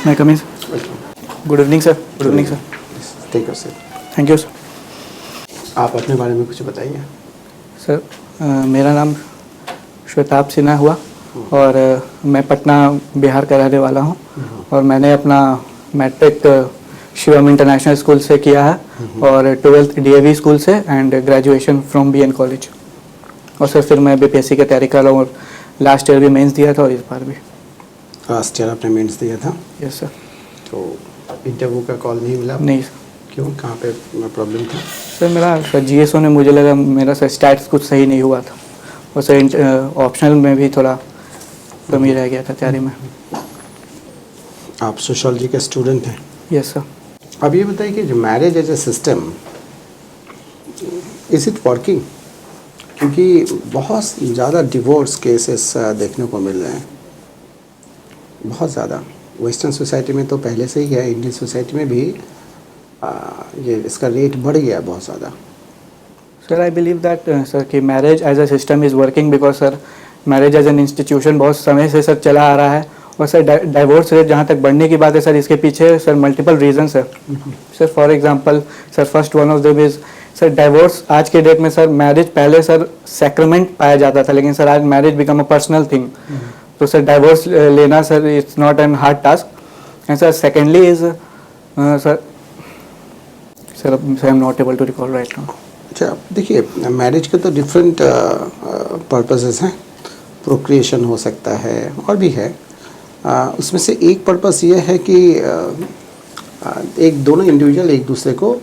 मैं come in. Good evening sir. Good evening sir. Take sir. Thank you sir. आप अपने बारे में कुछ बताइए। सर मेरा नाम श्वेताब सिन्हा हुआ और मैं पटना बिहार का रहने वाला हूँ और मैंने अपना मैट्रिक शिवम इंटरनेशनल स्कूल से किया है और 12th DAV स्कूल से and graduation from BN college. और सर फिर मैं BPSC की तैयारी कर रहा हूँ और लास्ट ईयर भी मेंस दिया था और इस बार भी। लास्ट ईयर आपने मेंस दिया था? Yes sir. तो इंटरव्यू का कॉल नहीं मिला? नहीं सर। क्यों, कहाँ पे प्रॉब्लम था? सर मेरा GSO ने मुझे लगा मेरा सर स्टैट्स कुछ सही नहीं हुआ था और सर ऑप्शनल में भी थोड़ा कमी रह गया था तैयारी में। आप सोशोलॉजी के स्टूडेंट हैं? Yes sir. अब ये बताइए कि जो marriage as a system, is it working? क्योंकि बहुत ज़्यादा डिवोर्स केसेस देखने को मिल रहे हैं, बहुत ज़्यादा। वेस्टर्न सोसाइटी में तो पहले से ही है, इंडियन सोसाइटी में भी ये इसका रेट बढ़ गया बहुत ज़्यादा। Sir I believe that sir कि marriage as a system is working because sir marriage as an institution बहुत समय से सर चला आ रहा है और सर डाइवोर्स रेट जहाँ तक बढ़ने की बात है सर इसके पीछे सर मल्टीपल रीजंस है। Sir for example sir first one of them is sir divorce. आज के डेट में सर मैरिज पहले सर सैक्रेमेंट पाया जाता था लेकिन सर आज marriage become a personal thing. तो सर डाइवोर्स लेना sir it's not an hard task. And sir secondly is sir I am not able to recall right now. अच्छा देखिए, मैरिज के तो डिफरेंट पर्पसेस हैं। प्रोक्रिएशन हो सकता है और भी है। उसमें से एक पर्पस ये है कि एक दोनों इंडिविजुअल एक दूसरे को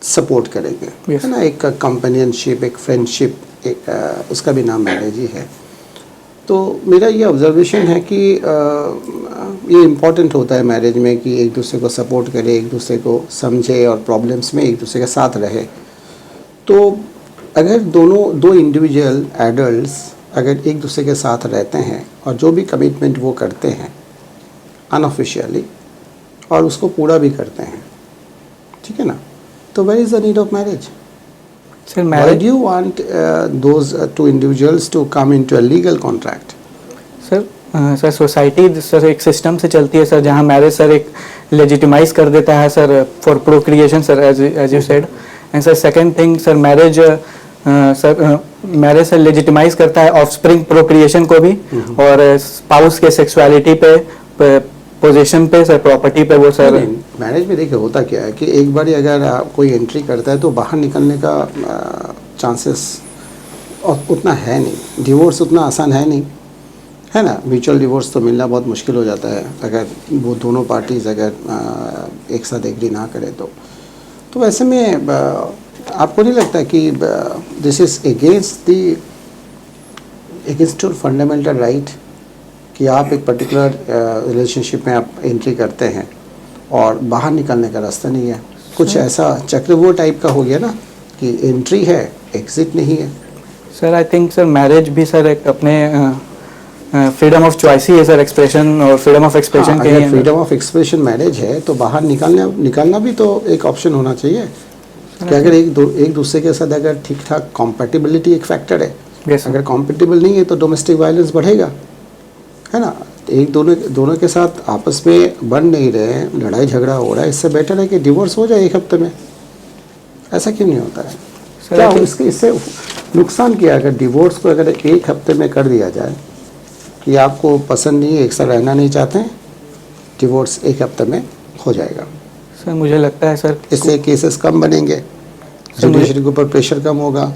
सपोर्ट करेंगे, है ना। एक कंपेनियनशिप, एक फ्रेंडशिप, एक उसका भी नाम मैरिज ही है। तो मेरा ये ऑब्जर्वेशन है कि ये इम्पॉर्टेंट होता है मैरिज में कि एक दूसरे को सपोर्ट करे, एक दूसरे को समझे और प्रॉब्लम्स में एक दूसरे के साथ रहे। तो अगर दो इंडिविजुअल एडल्ट्स अगर एक दूसरे के साथ रहते हैं और जो भी कमिटमेंट वो करते हैं अनऑफिशियली और उसको पूरा भी करते हैं, ठीक है ना, तो where is the need of marriage? Sir Why marriage do you want those two individuals to come into a legal contract? Sir society sir एक सिस्टम से चलती है सर जहाँ मैरिज सर एक लेजिटिमाइज कर देता है sir for procreation sir as you said. And sir second thing sir marriage sir legitimize करता है ऑफस्प्रिंग प्रोक्रिएशन को भी और स्पाउस के सेक्सुअलिटी पे पोजीशन पे सर प्रॉपर्टी पे वो सर। मैरिज में देखिए होता क्या है कि एक बार अगर कोई एंट्री करता है तो बाहर निकलने का चांसेस उतना है नहीं। डिवोर्स उतना आसान है नहीं, है ना। म्यूचुअल डिवोर्स तो मिलना बहुत मुश्किल हो जाता है अगर वो दोनों पार्टीज़ अगर एक साथ एग्री ना करें तो वैसे में आपको नहीं लगता कि this is against your fundamental right कि आप एक पर्टिकुलर रिलेशनशिप में आप एंट्री करते हैं और बाहर निकलने का रास्ता नहीं है? कुछ ऐसा चक्रव्यूह टाइप का हो गया ना कि एंट्री है, एग्जिट नहीं है। Sir I think sir marriage भी सर एक अपने फ्रीडम ऑफ चॉइस ही है सर, एक्सप्रेशन और फ्रीडम ऑफ एक्सप्रेशन के लिए। फ्रीडम ऑफ एक्सप्रेशन मैरिज है तो बाहर निकलना भी तो एक ऑप्शन होना चाहिए कि अगर एक दूसरे के साथ अगर ठीक ठाक कॉम्पैटिबिलिटी एक फैक्टर है। अगर कॉम्पैटिबल नहीं है तो डोमेस्टिक वायलेंस बढ़ेगा, है ना। एक दोनों के साथ आपस में बन नहीं रहे हैं, लड़ाई झगड़ा हो रहा है, इससे बेटर है कि डिवोर्स हो जाए एक हफ्ते में। ऐसा क्यों नहीं होता है? क्या इससे नुकसान क्या? अगर डिवोर्स को अगर एक हफ्ते में कर दिया जाए कि आपको पसंद नहीं है, एक साथ रहना नहीं चाहते हैं, डिवोर्स एक हफ्ते में हो जाएगा। सर मुझे लगता है सर इससे केसेस कम बनेंगे, जुडिशरी के ऊपर प्रेशर कम होगा।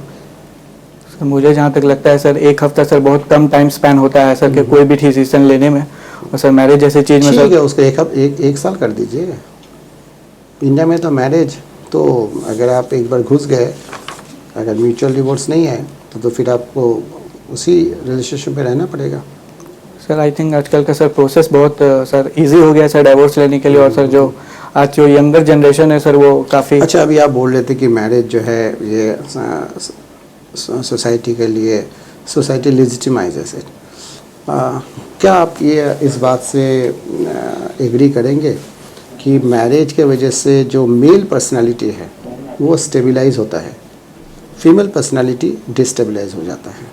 सर मुझे जहाँ तक लगता है सर एक हफ्ता सर बहुत कम टाइम स्पैन होता है सर कि कोई भी डिसीजन लेने में। और सर मैरिज जैसी चीज़ में ठीक है उसको एक साल कर दीजिए। इंडिया में तो मैरिज तो अगर आप एक बार घुस गए, अगर म्यूचुअल डिवोर्स नहीं है तो फिर आपको उसी रिलेशनशिप में रहना पड़ेगा। सर आई थिंक आजकल का सर प्रोसेस बहुत सर इजी हो गया सर डाइवोर्स लेने के लिए। और सर जो आज जो यंगर जनरेशन है सर वो काफ़ी। अच्छा अभी आप बोल रहे थे कि मैरिज जो है ये सोसाइटी के लिए सोसाइटी लेजिटिमाइजेस इट। क्या आप ये इस बात से एग्री करेंगे कि मैरिज के वजह से जो मेल पर्सनालिटी है वो स्टेबलाइज होता है, फीमेल पर्सनालिटी डिस्टेबलाइज हो जाता है?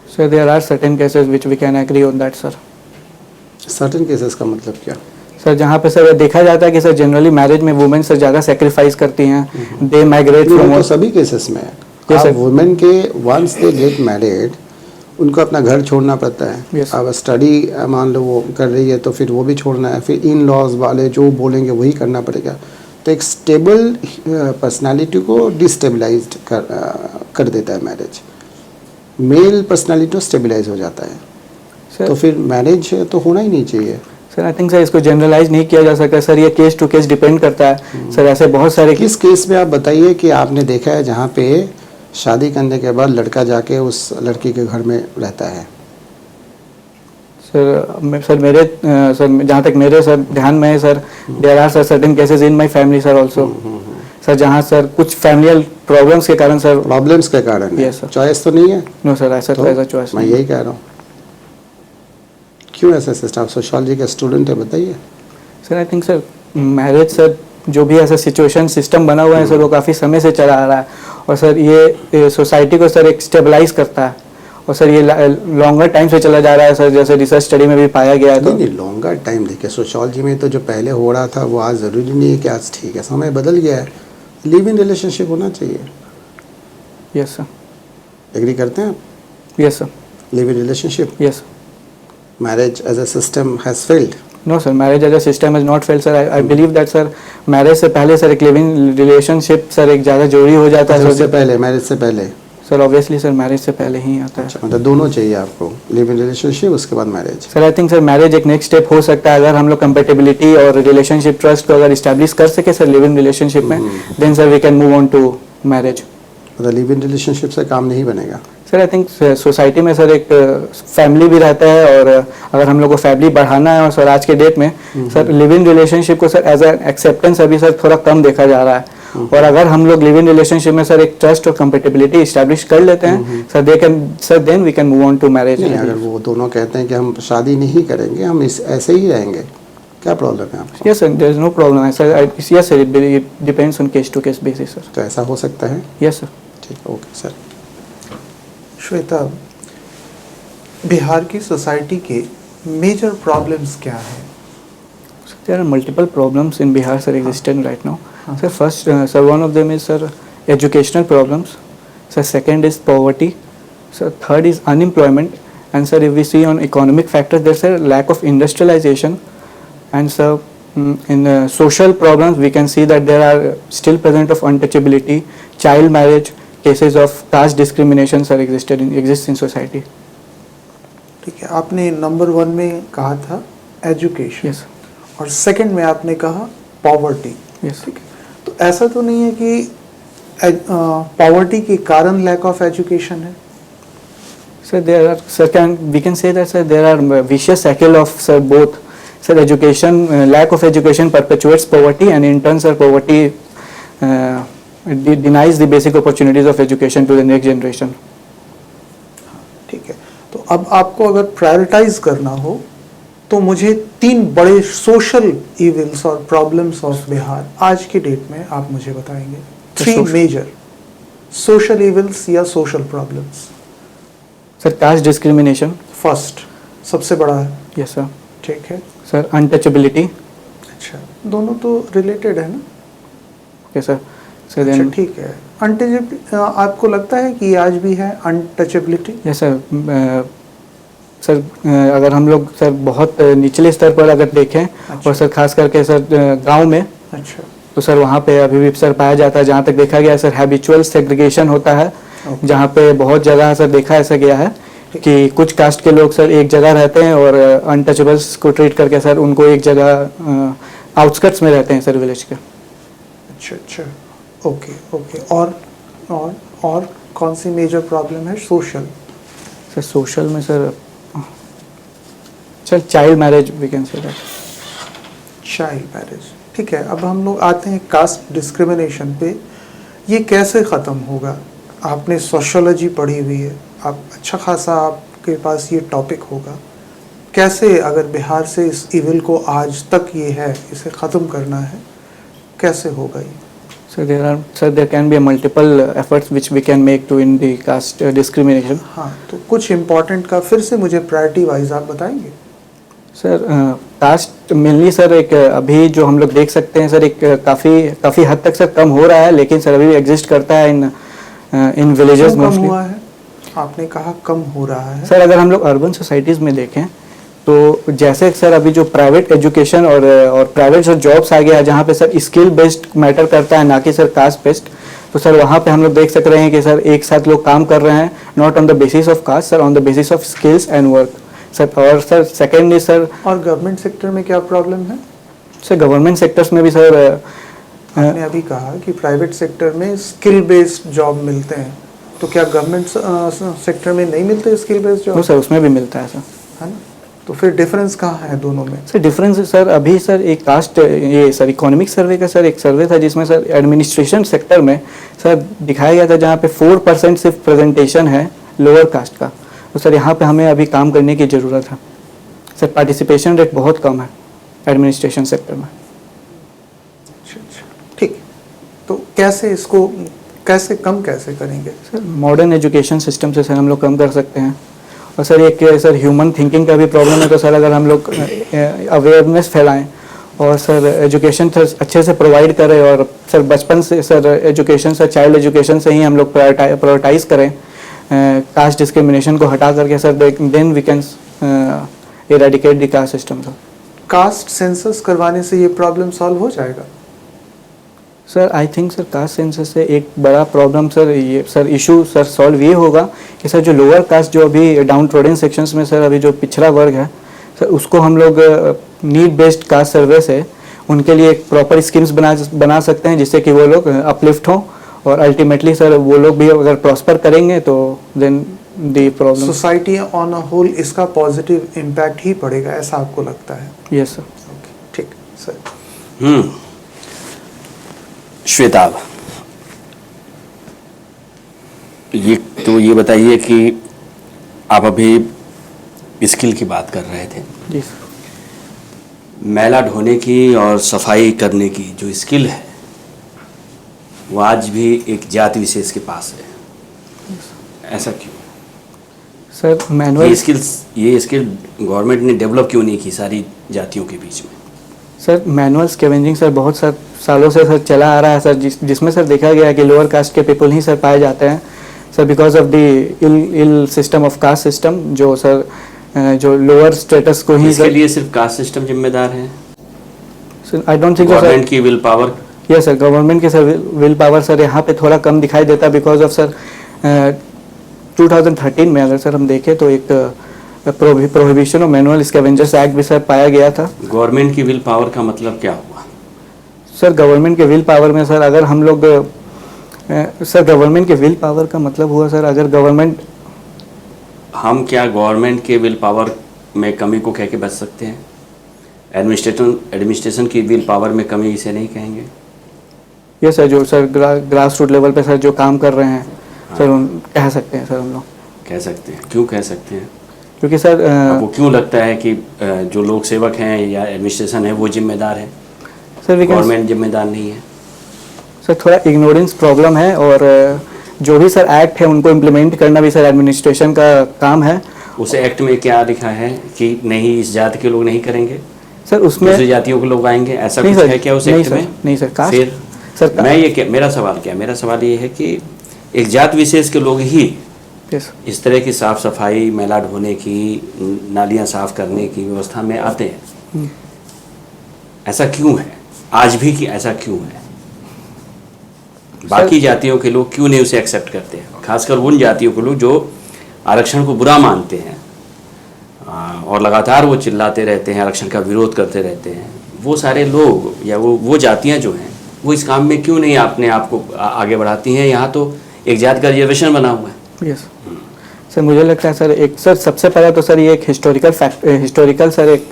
Sir there are certain cases which we can agree on that sir. Certain cases का मतलब क्या? सर जहाँ पे सर देखा जाता है कि सर जनरली मैरिज में वुमेन सर ज़्यादा सेक्रीफाइस करती हैं, दे माइग्रेट नहीं, फ्रॉम वो तो सभी केसेस में है। Yes, आप sir. वुमेन के वंस दे गेट मैरिड, उनको अपना घर छोड़ना पड़ता है। Yes, sir. अब स्टडी मान लो वो कर रही है तो फिर वो भी छोड़ना है, फिर इन लॉज वाले जो बोलेंगे वही करना पड़ेगा। तो एक स्टेबल पर्सनालिटी को डिस्टेबलाइज्ड कर देता है मैरिज। मेल पर्सनालिटी तो स्टेबलाइज हो जाता है, सर। तो फिर मैरिज तो होना ही नहीं चाहिए। सर आई थिंक सर इसको जनरलाइज नहीं किया जा सकता सर, ये केस टू केस डिपेंड करता है सर। ऐसे बहुत सारे किस केस में आप बताइए कि आपने देखा है जहाँ पे शादी करने के बाद लड़का जाके उस लड़की के घर में रहता है? सर मेरे सर जहाँ तक मेरे सर ध्यान में है sir, there are sir certain cases in my family sir also sir, जहाँ सर कुछ फैमिलियल प्रॉब्लम्स के कारण सर। प्रॉब्लम्स के कारण? Yes, sir. चॉइस तो नहीं है? नो सर, ऐसा तो ऐसा चॉइस मैं यही कह रहा हूँ। क्यों ऐसा सिस्टम? आप सोशियोलॉजी के स्टूडेंट है, बताइए। Sir I think sir marriage sir जो भी ऐसा सिचुएशन सिस्टम बना हुआ है सर वो काफ़ी समय से चला आ रहा है, और सर ये सोसाइटी को सर एक स्टेबलाइज करता है, और सर ये लॉन्गर टाइम से चला जा रहा है सर, जैसे रिसर्च स्टडी में भी पाया गया है। तो नहीं लॉन्गर टाइम देखिए, सोशियोलॉजी में तो जो पहले हो रहा था वो आज ज़रूरी नहीं है कि आज ठीक है, समय बदल गया है। लिव इन रिलेशनशिप होना चाहिए। Yes sir. एग्री करते हैं आप? Yes sir. Live in relationship. Yes. Marriage as a system has failed? No sir, marriage as a system is not failed sir. I believe that sir marriage से पहले sir एक living relationship sir एक ज़्यादा जरूरी हो जाता है। उससे पहले, मैरिज से पहले? सर ऑब्वियसली सर मैरिज से पहले ही आता है। अच्छा, मतलब दोनों चाहिए आपको, लिव इन रिलेशनशिप उसके बाद marriage? Sir I think sir marriage एक नेक्स्ट स्टेप हो सकता है अगर हम लोग कंपेटेबिलिटी और रिलेशनशिप ट्रस्ट को अगर इस्टेब्लिश कर सके सर लिव इन रिलेशनशिप में, then sir we can move on to marriage. मतलब लिव इन रिलेशनशिप से काम नहीं बनेगा? सर आई थिंक सोसाइटी में सर एक फैमिली भी रहता है, और अगर हम लोग को फैमिली बढ़ाना है, और सर आज के डेट में सर लिव इन रिलेशनशिप को सर एज एन एक्सेप्टेंस अभी सर थोड़ा कम देखा जा रहा है, और अगर हम लोग लिव इन रिलेशनशिप में सर एक ट्रस्ट और कंपेटेबिलिटी इस्टेब्लिश कर लेते हैं sir, they can sir then we can move on to marriage. अगर वो दोनों कहते हैं कि हम शादी नहीं करेंगे, हम ऐसे ही रहेंगे, क्या प्रॉब्लम है आपको? Yes sir, there is no problem sir. Yes sir, it depends on case to case basis sir. तो ऐसा हो सकता है? Yes sir. ठीक, ओके सर। श्वेता, बिहार की सोसाइटी के मेजर प्रॉब्लम्स क्या हैं? There are multiple problems in Bihar sir existing right now. Sir, first, sir, one of them is sir educational problems. Sir, second is poverty. Sir, third is unemployment. And sir, if we see on economic factors, there's a lack of industrialization. And sir, in social problems, we can see that there are still present of untouchability, child marriage, cases of caste discrimination sir exists in society. ठीक है, आपने number 1 में कहा था education, Yes. और second में आपने कहा पॉवर्टी। Yes. ठीक है, तो ऐसा तो नहीं है कि पॉवर्टी के कारण लैक ऑफ एजुकेशन है? Sir, there are sir we can say that sir there are vicious cycle of sir both. Sir, education lack of education perpetuates poverty, and in turn sir poverty denies the basic opportunities of education to the next generation. ठीक है, तो अब आपको अगर prioritise करना हो तो मुझे 3 बड़े सोशल इविल्स और प्रॉब्लम्स ऑफ बिहार आज की डेट में आप मुझे बताएंगे। 3 मेजर सोशल इविल्स या social problems. Sir, caste discrimination. First सबसे बड़ा है। Yes sir. ठीक है, Sir, untouchability. अच्छा, दोनों तो रिलेटेड है ना? Okay sir. Sir, अच्छा, then ठीक है। अनटचेबिलिटी आपको लगता है कि आज भी है अनटचेबिलिटी? yes sir. सर अगर हम लोग सर बहुत निचले स्तर पर अगर देखें, अच्छा। और सर खास करके सर गांव में, अच्छा, तो सर वहाँ पे अभी भी सर पाया जाता है, जहाँ तक देखा गया सर हैबिचुअल सेग्रीगेशन होता है, Okay. जहाँ पे बहुत जगह सर देखा ऐसा गया है कि कुछ कास्ट के लोग सर एक जगह रहते हैं, और अनटचेबल्स को ट्रीट करके सर उनको एक जगह आउटस्कर्ट्स में रहते हैं सर विलेज के। अच्छा, अच्छा, ओके, ओके। और कौन सी मेजर प्रॉब्लम है सोशल? सर सोशल में sir child marriage we can say that. Child marriage, ठीक है। अब हम लोग आते हैं कास्ट डिस्क्रिमिनेशन पे। ये कैसे ख़त्म होगा? आपने सोशियोलॉजी पढ़ी हुई है, आप अच्छा खासा आपके पास ये टॉपिक होगा। कैसे, अगर बिहार से इस इविल को आज तक ये है, इसे ख़त्म करना है, कैसे होगा ये? Sir, there can be a multiple efforts which we can make to end the caste discrimination. हाँ, तो कुछ इम्पोर्टेंट का फिर से मुझे प्रायोरिटी वाइज आप बताएंगे? सर कास्ट मेनली सर एक अभी जो हम लोग देख सकते हैं सर एक काफ़ी हद तक सर कम हो रहा है, लेकिन सर अभी भी एग्जिस्ट करता है इन विलेजेस कम मोस्टली। हुआ है, आपने कहा कम हो रहा है। सर अगर हम लोग अर्बन सोसाइटीज़ में देखें तो जैसे सर अभी जो प्राइवेट एजुकेशन और प्राइवेट जो जॉब्स आ गया है जहाँ पे सर स्किल बेस्ड मैटर करता है, ना कि सर कास्ट बेस्ड, तो सर वहाँ पे हम लोग देख सक रहे हैं कि सर एक साथ लोग काम कर रहे हैं, not on the basis of caste sir, on the basis of skills and work sir. और सर सेकेंडली सर, और गवर्नमेंट सेक्टर में क्या प्रॉब्लम है? सर गवर्नमेंट सेक्टर्स में भी सर आपने अभी कहा कि प्राइवेट सेक्टर में स्किल बेस्ड जॉब मिलते हैं, तो क्या गवर्नमेंट सेक्टर में नहीं मिलते skill based job? No sir, उसमें भी मिलता है सर। है ना, तो फिर डिफरेंस कहाँ है दोनों में? सर डिफरेंस सर अभी सर एक कास्ट ये सर इकोनॉमिक सर्वे का सर एक सर्वे था जिसमें सर एडमिनिस्ट्रेशन सेक्टर में सर दिखाया गया था जहाँ पे 4% सिर्फ प्रेजेंटेशन है लोअर कास्ट का। तो सर यहाँ पे हमें अभी काम करने की ज़रूरत है सर, पार्टिसिपेशन रेट बहुत कम है एडमिनिस्ट्रेशन सेक्टर में। अच्छा, ठीक। तो कैसे इसको कैसे करेंगे? सर मॉडर्न एजुकेशन सिस्टम से सर हम लोग कम कर सकते हैं। और सर एक सर ह्यूमन थिंकिंग का भी प्रॉब्लम है, तो सर अगर हम लोग अवेयरनेस फैलाएं और सर एजुकेशन अच्छे से प्रोवाइड करें और सर बचपन से sir education sir child education से ही हम लोग प्रायोरिटाइज करें कास्ट डिस्क्रिमिनेशन को हटा करके sir, then we can eradicate the caste system. Caste census करवाने से ये प्रॉब्लम सॉल्व हो जाएगा? Sir I think sir caste census से एक बड़ा प्रॉब्लम सर ये सर इशू सर सॉल्व ये होगा कि सर जो लोअर कास्ट जो अभी डाउन ट्रोडन सेक्शंस में सर अभी जो पिछड़ा वर्ग है सर, उसको हम लोग नीड बेस्ड कास्ट सर्वे से उनके लिए एक प्रॉपर स्कीम्स बना सकते हैं जिससे कि वो लोग अपलिफ्ट हों और अल्टीमेटली सर वो लोग भी अगर प्रॉस्पर करेंगे तो then the problem society on a whole इसका पॉजिटिव इम्पैक्ट ही पड़ेगा, ऐसा आपको लगता है? Yes sir. ओके, ठीक सर। श्वेता, ये बताइए कि आप अभी स्किल की बात कर रहे थे। जी सर। मैला ढोने की और सफाई करने की जो स्किल है वो आज भी एक जाति विशेष के पास है, ऐसा क्यों? सर मैनुअल ये स्किल गवर्नमेंट ने डेवलप क्यों नहीं की सारी जातियों के बीच में? सर मैनुअल स्कैवेंजिंग सर बहुत सालों से सर चला आ रहा है सर, जिसमें सर देखा गया है कि लोअर कास्ट के पीपल ही सर पाए जाते हैं sir, because of the ill system of caste system जो सर जो लोअर स्टेटस को ही इसके लिए सिर्फ कास्ट सिस्टम जिम्मेदार है? Sir I don't think government की will power? Yes sir, government की सर विल पावर सर यहाँ पे थोड़ा कम दिखाई देता बिकॉज ऑफ सर 2013 में अगर सर हम देखें तो एक prohibition of manual scavengers act भी सर पाया गया था। गवर्नमेंट की विल पावर का मतलब क्या हुआ? सर गवर्नमेंट के विल पावर में सर अगर हम लोग सर गवर्नमेंट के विल पावर का मतलब हुआ सर अगर गवर्नमेंट, हम क्या गवर्नमेंट के विल पावर में कमी को कह के बच सकते हैं? एडमिनिस्ट्रेशन की विल पावर में कमी इसे नहीं कहेंगे? ये सर जो सर ग्रास रूट लेवल पे सर जो काम कर रहे हैं सर कह सकते हैं सर, हम लोग कह सकते हैं। क्यों कह सकते हैं? क्योंकि सर आपको क्यों लगता है कि जो लोक सेवक हैं या एडमिनिस्ट्रेशन है वो जिम्मेदार है, सर गवर्नमेंट जिम्मेदार नहीं है? सर थोड़ा इग्नोरेंस प्रॉब्लम है और जो भी सर एक्ट है उनको इम्प्लीमेंट करना भी सर एडमिनिस्ट्रेशन का काम है। उस एक्ट में क्या लिखा है कि नहीं इस जाति के लोग नहीं करेंगे, सर उसमें दूसरी जातियों के लोग आएंगे, ऐसा नहीं कुछ सर, है क्या उस नहीं एक्ट सर, में? नहीं सर, कास्ट फिर सर मैं ये क्या, मेरा सवाल ये है कि एक जात विशेष के लोग ही यस इस तरह की साफ सफाई, मैला ढोने की, नालियां साफ करने की व्यवस्था में आते हैं, ऐसा क्यों है आज भी कि ऐसा क्यों है? बाकी जातियों के लोग क्यों नहीं उसे एक्सेप्ट करते हैं, खासकर उन जातियों के लोग जो आरक्षण को बुरा मानते हैं और लगातार वो चिल्लाते रहते हैं, आरक्षण का विरोध करते रहते हैं? वो सारे लोग या वो जातियां जो हैं वो इस काम में क्यों नहीं अपने आप को आगे बढ़ाती हैं? यहाँ तो एक जात का रिजर्वेशन बना हुआ है। यस सर, मुझे लगता है सर एक सर सबसे पहले तो सर ये एक हिस्टोरिकल सर एक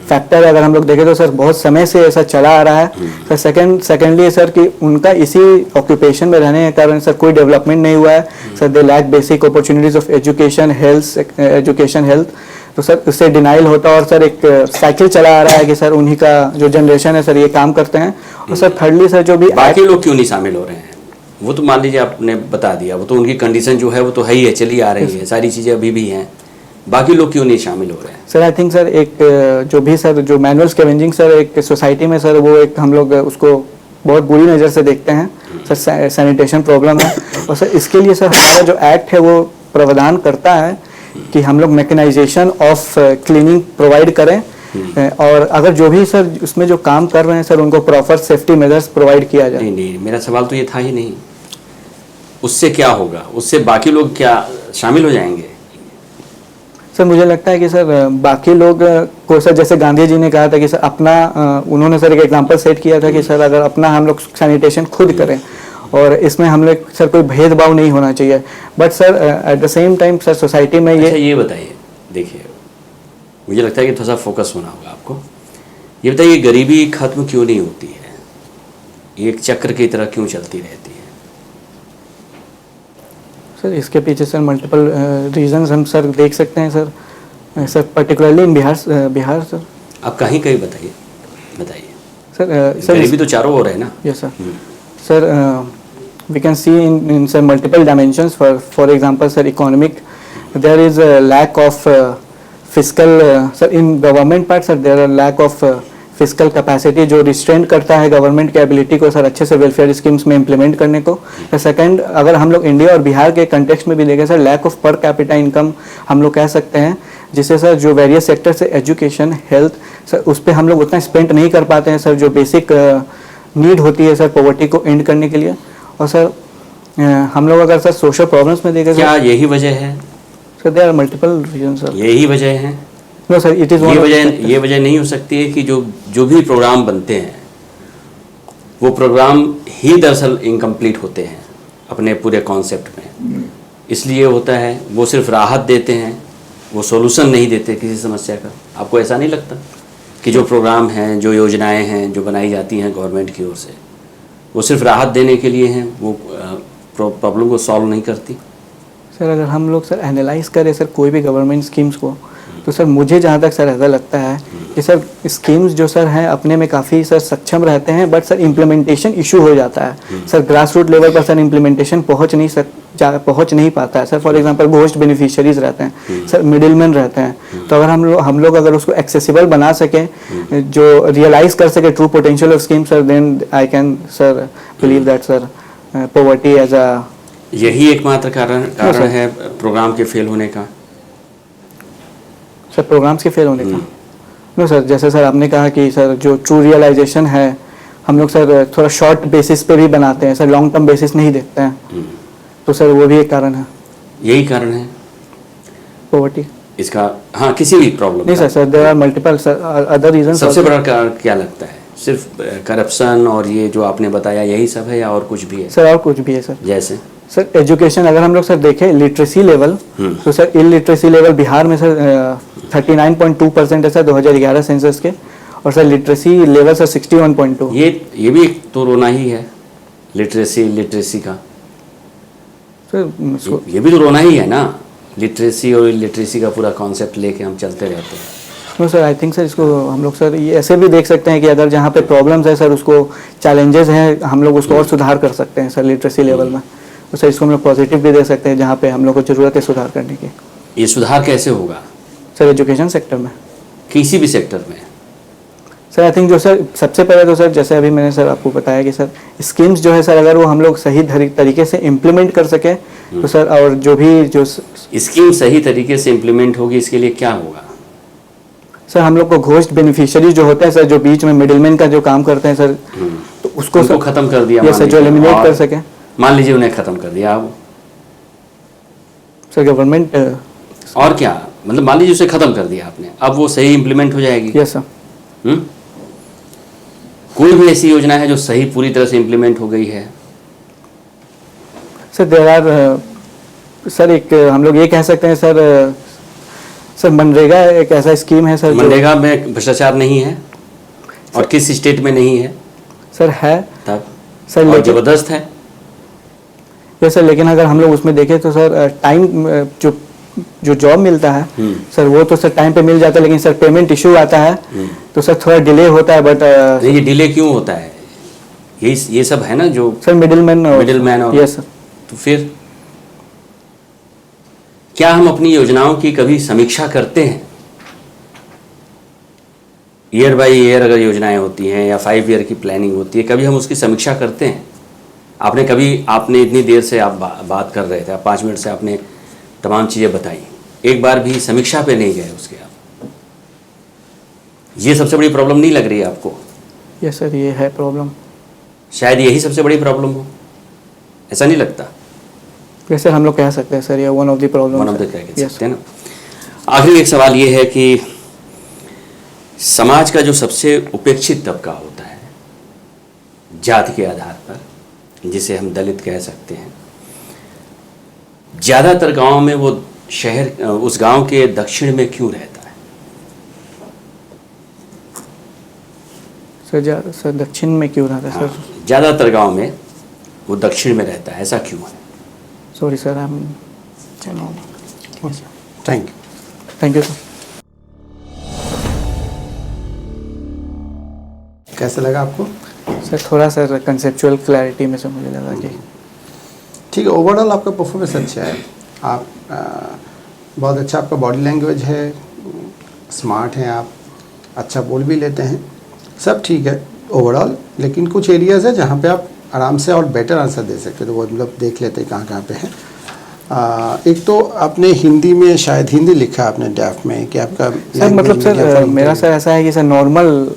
फैक्टर है। अगर हम लोग देखें तो सर बहुत समय से ऐसा चला आ रहा है सर। सेकेंडली सर कि उनका इसी ऑक्यूपेशन में रहने के कारण सर कोई डेवलपमेंट नहीं हुआ है sir. They lack basic opportunities of education health, तो सर उससे डिनाइल होता है और सर एक साइकिल चला आ रहा है कि सर उन्हीं का जो जनरेशन है सर ये काम करते हैं। और सर थर्डली सर जो भी बाकी लोग क्यों नहीं शामिल हो रहे हैं? वो तो मान लीजिए आपने बता दिया, वो तो उनकी कंडीशन जो है वो तो है ही है, चली आ रही है, सारी चीज़ें अभी भी हैं, बाकी लोग क्यों नहीं शामिल हो रहे हैं? सर आई थिंक सर एक जो भी सर जो मैनुअल स्कैवेंजिंग सर एक सोसाइटी में सर वो एक हम लोग उसको बहुत बुरी नज़र से देखते हैं सर। सैनिटेशन प्रॉब्लम है और सर इसके लिए सर हमारा जो एक्ट है वो प्रावधान करता है कि हम लोग मैकेनाइजेशन ऑफ क्लीनिंग प्रोवाइड करें और अगर जो भी सर उसमें जो काम कर रहे हैं सर उनको प्रॉपर सेफ्टी मेजर्स प्रोवाइड किया जाए। नहीं नहीं, मेरा सवाल तो ये था ही नहीं। उससे क्या होगा? उससे बाकी लोग क्या शामिल हो जाएंगे? सर मुझे लगता है कि सर बाकी लोग को सर जैसे गांधी जी ने कहा था कि सर अपना उन्होंने सर एक एग्जांपल सेट किया था कि सर अगर अपना हम लोग सैनिटेशन खुद करें और इसमें हम लोग सर कोई भेदभाव नहीं होना चाहिए। But sir at the same time sir society में ये बताइए, देखिए मुझे लगता है कि थोड़ा सा फोकस होना होगा आपको। ये बताइए गरीबी खत्म क्यों नहीं होती है? ये एक चक्र की तरह क्यों चलती रहती है? सर इसके पीछे सर मल्टीपल रीजंस हम सर देख सकते हैं sir particularly in Bihar sir. आप कहीं कहीं बताइए सर गरीबी तो चारों ओर है ना? Yes sir we can see in sir multiple dimensions. For example sir economic, there is a lack of fiscal sir in government part sir there are lack of physical capacity जो restraint करता है government के ability को sir अच्छे से welfare schemes में implement करने को। सेकंड अगर हम लोग इंडिया और बिहार के कंटेक्स्ट में भी देखें sir lack of per capita income हम लोग कह सकते हैं, जिससे सर जो वेरियस सेक्टर से एजुकेशन हेल्थ सर उस पर हम लोग उतना स्पेंड नहीं कर पाते हैं सर जो बेसिक नीड होती है सर पॉवर्टी को एंड करने के लिए। और सर हम लोग अगर सर सोशल प्रॉब्लम्स में देखें क्या यही वजह है? Sir there are multiple reason sir. यही वजह है? नो सर इट इज ये वजह नहीं हो सकती है कि जो भी प्रोग्राम बनते हैं वो प्रोग्राम ही दरअसल इनकम्प्लीट होते हैं अपने पूरे कॉन्सेप्ट में। इसलिए होता है वो सिर्फ राहत देते हैं, वो सॉल्यूशन नहीं देते किसी समस्या का। आपको ऐसा नहीं लगता कि जो प्रोग्राम हैं जो योजनाएं हैं जो बनाई जाती हैं गवर्नमेंट की ओर से वो सिर्फ राहत देने के लिए हैं, वो प्रॉब्लम को सॉल्व नहीं करती? सर अगर हम लोग सर एनालाइज करें सर कोई भी गवर्नमेंट स्कीम्स को तो सर मुझे जहाँ तक सर ऐसा लगता है कि सर स्कीम्स जो सर हैं अपने में काफ़ी सर सक्षम रहते हैं, बट सर इम्प्लीमेंटेशन इशू हो जाता है सर ग्रास रूट लेवल पर सर इम्प्लीमेंटेशन पहुँच नहीं पाता है sir. For example ghost beneficiaries रहते हैं सर, मिडिलमैन रहते हैं। तो अगर हम लोग अगर उसको एक्सेसिबल बना सकें, जो रियलाइज कर सके true potential of scheme sir, then I can sir believe that sir poverty as a यही एकमात्र कारण है प्रोग्राम के फेल होने का? सर प्रोग्राम्स के फेल होने का नो सर, जैसे सर आपने कहा कि सर जो ट्रू रियलाइजेशन है हम लोग सर थोड़ा शॉर्ट बेसिस पे भी बनाते हैं सर, लॉन्ग टर्म बेसिस नहीं देखते हैं। तो सर वो भी एक कारण है। यही कारण है पॉवर्टी इसका? हाँ, किसी भी प्रॉब्लम नहीं sir there are multiple sir other reason. सबसे बड़ा कारण क्या लगता है? सिर्फ करप्शन और ये जो आपने बताया यही सब है या और कुछ भी है? सर और कुछ भी है सर। जैसे सर एजुकेशन अगर हम लोग सर देखें लिटरेसी लेवल तो सर इलिटरेसी लेवल बिहार में सर 39.2% है सर 2011 सेंसस के, और सर लिटरेसी लेवल सर 61.2। ये भी एक तो रोना ही है लिटरेसी का सर। ये भी तो रोना ही है ना, लिटरेसी और इलिटरेसी का पूरा कॉन्सेप्ट लेके हम चलते रहते हैं। No sir I think sir इसको हम लोग सर ये ऐसे भी देख सकते हैं कि अगर जहाँ पे प्रॉब्लम्स है सर उसको चैलेंजेस हैं हम लोग उसको और सुधार कर सकते हैं सर लिटरेसी लेवल में। तो सर इसको हम लोग पॉजिटिव भी दे सकते हैं जहाँ पे हम लोग को ज़रूरत है सुधार करने की। ये सुधार कैसे होगा? सर एजुकेशन सेक्टर में, किसी भी सेक्टर में? सर आई थिंक जो सर सबसे पहले तो सर जैसे अभी मैंने सर आपको बताया कि सर स्कीम्स जो है सर अगर वो हम लोग सही तरीके से इम्प्लीमेंट कर सकें तो सर, और जो भी जो स्कीम सही तरीके से इम्प्लीमेंट होगी इसके लिए क्या होगा? सर हम लोग को घोस्ट बेनिफिशियरी जो होते हैं सर जो बीच में मिडिलमैन का जो काम करते हैं सर, तो उसको खत्म कर दिया सर जो एलिमिनेट कर सके। मान लीजिए उन्हें खत्म कर दिया अब सर गवर्नमेंट और क्या, मतलब मान लीजिए उसे खत्म कर दिया आपने, अब वो सही इम्प्लीमेंट हो जाएगी? Yes sir. कोई भी ऐसी योजना है जो सही पूरी तरह से इम्प्लीमेंट हो गई है? सर देयर आर सर एक हम लोग ये कह सकते हैं सर मनरेगा एक ऐसा स्कीम है सर। मनरेगा में भ्रष्टाचार नहीं है और किस स्टेट में नहीं है? सर है तब सर और जबरदस्त है ये सर, लेकिन अगर हम लोग उसमें देखें तो सर टाइम जो जॉब मिलता है सर वो तो सर टाइम पे मिल जाता है, लेकिन सर पेमेंट इशू आता है तो सर थोड़ा डिले होता है। बट ये डिले क्यों होता है? ये सब है ना जो सर मिडिलमैन और यस सर। तो फिर क्या हम अपनी योजनाओं की कभी समीक्षा करते हैं? ईयर बाय ईयर अगर योजनाएं होती हैं या 5 ईयर की प्लानिंग होती है, कभी हम उसकी समीक्षा करते हैं? आपने इतनी देर से आप बात कर रहे थे, 5 मिनट से आपने तमाम चीज़ें बताई, एक बार भी समीक्षा पे नहीं गए उसके आप। ये सबसे बड़ी प्रॉब्लम नहीं लग रही है आपको? यस सर, ये है प्रॉब्लम। शायद यही सबसे बड़ी प्रॉब्लम हो, ऐसा नहीं लगता? वैसे हम लोग कह सकते हैं सर, ये one of the problem. One of the कह सकते हैं ना। आखिरी एक सवाल ये है कि समाज का जो सबसे उपेक्षित तबका होता है जाति के आधार पर, जिसे हम दलित कह सकते हैं, ज़्यादातर गांव में वो उस गांव के दक्षिण में क्यों रहता है? सर दक्षिण में क्यों रहता है सर? ज़्यादातर गांव में वो दक्षिण में रहता है, ऐसा क्यों है? सॉरी सर, हम थैंक यू यू। सर। कैसा लगा आपको? सर थोड़ा सर कंसेप्चुअल क्लैरिटी में से मुझे लगा कि ठीक है, ओवरऑल आपका परफॉर्मेंस अच्छा है। आप बहुत अच्छा, आपका बॉडी लैंग्वेज है, स्मार्ट हैं आप, अच्छा बोल भी लेते हैं, सब ठीक है ओवरऑल। लेकिन कुछ एरियाज़ है जहाँ पे आप आराम से और बेटर आंसर दे सकते हो, तो वो मतलब देख लेते हैं कहाँ पे है। एक तो आपने हिंदी में, शायद हिंदी लिखा है आपने ड्राफ्ट में कि आपका सर मतलब सर मेरा सर ऐसा है कि सर नॉर्मल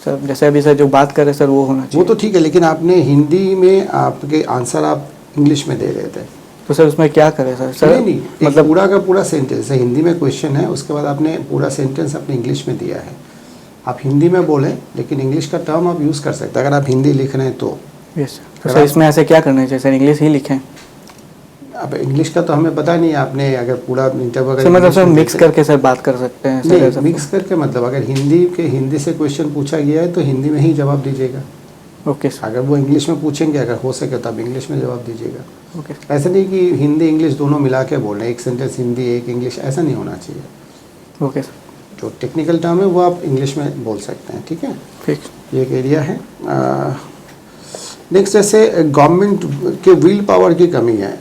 सर जैसे अभी सर जो बात कर रहे सर वो होना चाहिए। वो तो ठीक है, लेकिन आपने हिंदी में आपके आंसर आप इंग्लिश में दे रहे थे, तो सर उसमें क्या करें सर? सर नहीं, मतलब पूरा का पूरा सेंटेंस है, हिंदी में क्वेश्चन है, उसके बाद आपने पूरा सेंटेंस अपने इंग्लिश में दिया है। आप हिंदी में बोलें, लेकिन इंग्लिश का टर्म आप यूज़ कर सकते हैं अगर आप हिंदी लिख रहे हैं तो। यस तो सर इसमें ऐसे क्या करना चाहिए सर? इंग्लिश ही लिखें? अब इंग्लिश का तो हमें पता नहीं, आपने अगर पूरा इंटरव्यू सर मतलब सर मिक्स करके सर बात कर सकते हैं सर? नहीं, मिक्स करके मतलब अगर हिंदी से क्वेश्चन पूछा गया है तो हिंदी में ही जवाब दीजिएगा। Okay sir. अगर वो इंग्लिश में पूछेंगे, अगर हो सके तो आप इंग्लिश में जवाब दीजिएगा। ओके ऐसा नहीं कि हिंदी इंग्लिश दोनों मिला के बोल रहे हैं, एक सेंटेंस हिंदी एक इंग्लिश, ऐसा नहीं होना चाहिए। ओके सर, जो टेक्निकल टर्म है वो आप इंग्लिश में बोल सकते हैं, ठीक है। ठीक। ये एक एरिया है। नेक्स्ट, जैसे गवर्नमेंट के विल पावर की कमी है,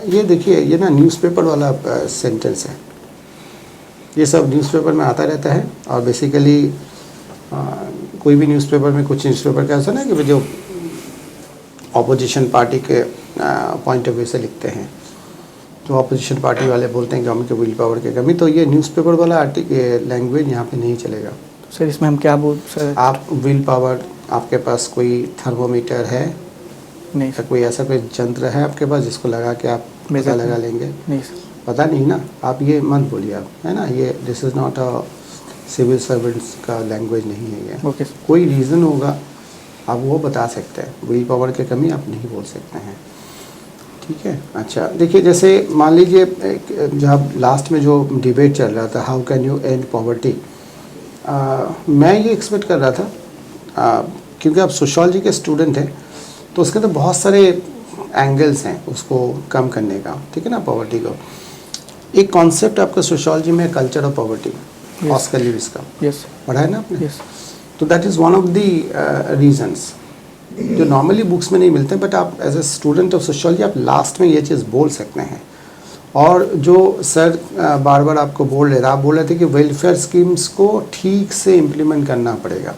ये देखिए, ये ना न्यूज़पेपर वाला सेंटेंस है, ये सब न्यूज़पेपर में आता रहता है। और बेसिकली कोई भी न्यूज़पेपर में, कुछ न्यूज़पेपर का ऐसा ना कि जो ऑपोजिशन पार्टी के पॉइंट ऑफ व्यू से लिखते हैं, तो ऑपोजिशन पार्टी वाले बोलते हैं गवर्नमेंट के विल पावर की कमी, तो ये न्यूज़पेपर वाला लैंग्वेज यहाँ पे नहीं चलेगा। सर इसमें हम क्या बोल सर? आप विल पावर, आपके पास कोई थर्मोमीटर है? नहीं या कोई ऐसा कोई यंत्र है आपके पास जिसको लगा के आप पता लगा लेंगे? नहीं सर। पता नहीं ना, आप ये मत बोलिए आप, है ना, ये this is not a civil servants का लैंग्वेज नहीं है ये। ओके कोई रीज़न होगा आप वो बता सकते हैं, विल पावर की कमी आप नहीं बोल सकते हैं, ठीक है। अच्छा देखिए, जैसे मान लीजिए जब लास्ट में जो डिबेट चल रहा था, how can you and poverty, मैं ये एक्सपेक्ट कर रहा था, क्योंकि आप सोशियोलॉजी के स्टूडेंट हैं तो उसके तो बहुत सारे एंगल्स हैं उसको कम करने का, ठीक है ना, पॉवर्टी को। एक कॉन्सेप्ट आपका सोशियोलॉजी में, culture of poverty, Oscar Lewis का, यस पढ़ा है ना आपने? यस। तो that is one of the reasons जो नॉर्मली बुक्स में नहीं मिलते, बट आप as a student of sociology आप लास्ट में ये चीज़ बोल सकते हैं। और जो सर बार बार आपको बोल रहे थे, आप बोल रहे थे कि वेलफेयर स्कीम्स को ठीक से इम्प्लीमेंट करना पड़ेगा।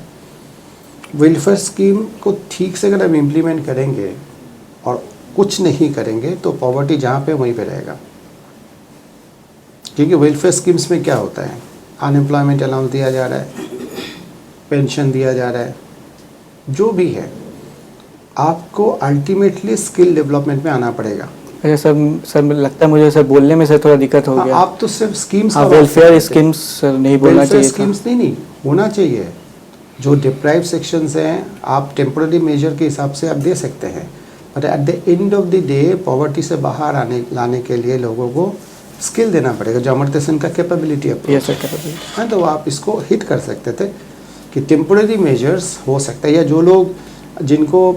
वेलफेयर स्कीम को ठीक से अगर हम इम्प्लीमेंट करेंगे और कुछ नहीं करेंगे तो पॉवर्टी जहाँ पे वहीं पे रहेगा। क्योंकि वेलफेयर स्कीम्स में क्या होता है, अनएम्प्लॉयमेंट अलाउंस दिया जा रहा है, पेंशन दिया जा रहा है, जो भी है, आपको अल्टीमेटली स्किल डेवलपमेंट में आना पड़ेगा। अच्छा सर लगता है मुझे सर बोलने में सर थोड़ा दिक्कत हो गया। आप तो सिर्फ स्कीम्स, वेलफेयर स्कीम्स सर नहीं बोलना चाहिए था। स्कीम्स नहीं होना चाहिए। जो डिप्राइव सेक्शंस हैं आप टेम्पोररी मेजर के हिसाब से आप दे सकते हैं, but at the end of the day poverty से बाहर लाने के लिए लोगों को स्किल देना पड़ेगा, जो अमर्त्य सेन का कैपेबिलिटी अप्रोच है। तो आप इसको हिट कर सकते थे कि टेम्पोररी मेजर्स हो सकता है, या जो लोग जिनको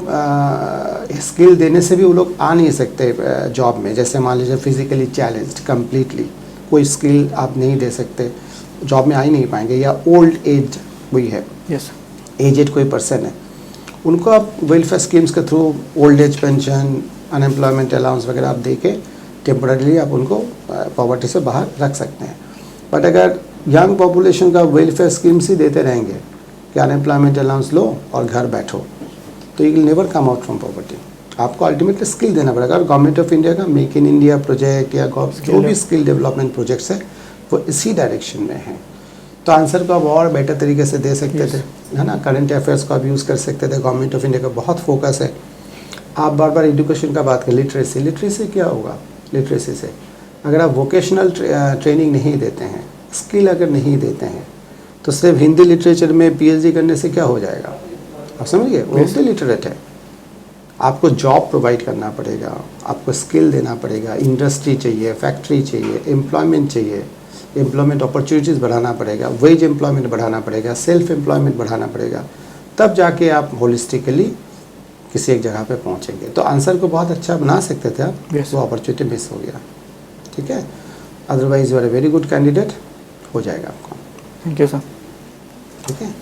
स्किल देने से भी वो लोग आ नहीं सकते जॉब में, जैसे मान लीजिए फिजिकली चैलेंज्ड कम्प्लीटली, कोई स्किल आप नहीं दे सकते, जॉब में आ ही नहीं पाएंगे, या ओल्ड एज कोई है, यस एजेड कोई पर्सन है, उनको आप वेलफेयर स्कीम्स के through old age pension, unemployment allowance वगैरह आप दे के टेम्पररीली आप उनको पॉवर्टी से बाहर रख सकते हैं। बट अगर यंग पॉपुलेशन का वेलफेयर स्कीम्स ही देते रहेंगे कि अनएम्प्लॉयमेंट अलाउंस लो और घर बैठो, तो you will never come out from poverty. आपको अल्टीमेटली स्किल देना पड़ेगा। और गवर्नमेंट ऑफ इंडिया का मेक इन इंडिया प्रोजेक्ट या जो भी स्किल डेवलपमेंट प्रोजेक्ट्स है वो इसी डायरेक्शन में है। तो आंसर को आप और बेटर तरीके से दे सकते थे, है ना। करंट अफेयर्स को आप यूज़ कर सकते थे। गवर्नमेंट ऑफ इंडिया का बहुत फोकस है। आप बार बार एजुकेशन का बात करें, लिटरेसी क्या होगा? लिटरेसी से अगर आप वोकेशनल ट्रेनिंग नहीं देते हैं, स्किल अगर नहीं देते हैं, तो सिर्फ हिंदी लिटरेचर में पीएचडी करने से क्या हो जाएगा? आप समझिए, वो भी लिटरेट है। आपको जॉब प्रोवाइड करना पड़ेगा, आपको स्किल देना पड़ेगा, इंडस्ट्री चाहिए, फैक्ट्री चाहिए, एम्प्लॉयमेंट चाहिए, एम्प्लॉयमेंट अपॉर्चुनिटीज़ बढ़ाना पड़ेगा, वेज एम्प्लॉयमेंट बढ़ाना पड़ेगा, सेल्फ एम्प्लॉयमेंट बढ़ाना पड़ेगा, तब जाके आप होलिस्टिकली किसी एक जगह पे पहुंचेंगे। तो आंसर को बहुत अच्छा बना सकते थे आप, Yes. वो अपॉर्चुनिटी मिस हो गया, ठीक है। Otherwise you are a very good candidate, हो जाएगा आपको, थैंक यू सर। ठीक है।